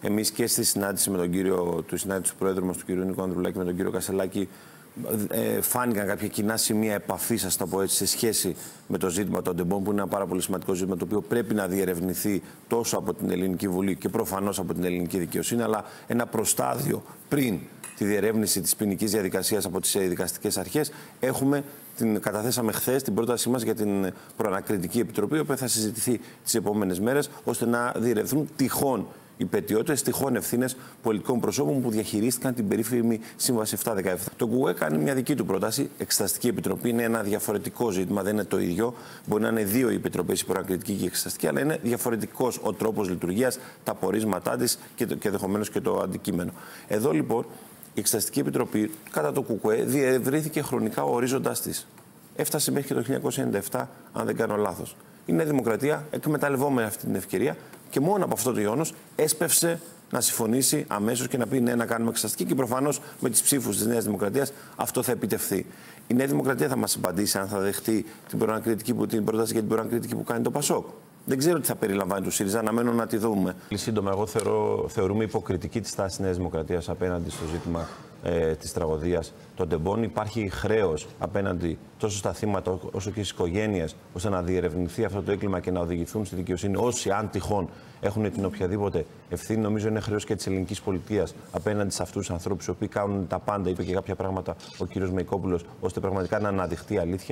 Εμείς και στη συνάντηση με τον κύριο, του Πρόεδρου μας, του κύριο Νίκο Ανδρουλάκη, με τον κύριο Κασελάκη, φάνηκαν κάποια κοινά σημεία επαφής, ας το πω έτσι, σε σχέση με το ζήτημα των τεμπών, που είναι ένα πάρα πολύ σημαντικό ζήτημα, το οποίο πρέπει να διερευνηθεί τόσο από την Ελληνική Βουλή και προφανώς από την ελληνική δικαιοσύνη, αλλά ένα προστάδιο πριν τη διερεύνηση της ποινικής διαδικασίας από τις δικαστικές αρχές. Καταθέσαμε χθες την πρότασή μας για την προανακριτική επιτροπή, η οποία θα συζητηθεί τις επόμενες μέρες, ώστε να διερευνηθούν τυχόν υπαιτιότητες, τυχόν ευθύνες πολιτικών προσώπων που διαχειρίστηκαν την περίφημη Σύμβαση 717. Το ΚΚΕ κάνει μια δική του πρόταση. Εξεταστική επιτροπή είναι ένα διαφορετικό ζήτημα, δεν είναι το ίδιο. Μπορεί να είναι δύο οι επιτροπές, η προανακριτική και η εξεταστική, αλλά είναι διαφορετικός ο τρόπος λειτουργίας, τα πορίσματά της και ενδεχομένως και το αντικείμενο. Εδώ λοιπόν η Εξεταστική Επιτροπή κατά το ΚΚΕ διευρύθηκε χρονικά ο ορίζοντάς της. Έφτασε μέχρι και το 1997, αν δεν κάνω λάθος. Η Νέα Δημοκρατία, εκμεταλλευόμενη αυτή την ευκαιρία και μόνο από αυτό το γεγονός, έσπευσε να συμφωνήσει αμέσως και να πει ναι, να κάνουμε εξεταστική, και προφανώς με τις ψήφους της Νέας Δημοκρατίας αυτό θα επιτευχθεί. Η Νέα Δημοκρατία θα μας απαντήσει αν θα δεχτεί την πρόταση για την προανακριτική που κάνει το ΠΑΣΟΚ. Δεν ξέρω τι θα περιλαμβάνει το ΣΥΡΙΖΑ, αναμένω να τη δούμε. Σύντομα, εγώ θεωρούμε υποκριτική τη στάση της Νέας Δημοκρατίας απέναντι στο ζήτημα της τραγωδίας των τεμπών. Υπάρχει χρέος απέναντι τόσο στα θύματα όσο και στις οικογένειες, ώστε να διερευνηθεί αυτό το έγκλημα και να οδηγηθούν στη δικαιοσύνη όσοι, αν τυχόν, έχουν την οποιαδήποτε ευθύνη. Νομίζω είναι χρέος και της ελληνικής πολιτείας απέναντι σε αυτούς τους ανθρώπους, οι οποίοι κάνουν τα πάντα, είπε και κάποια πράγματα ο κ. Μεϊκόπουλος, ώστε πραγματικά να αναδειχθεί η αλήθεια.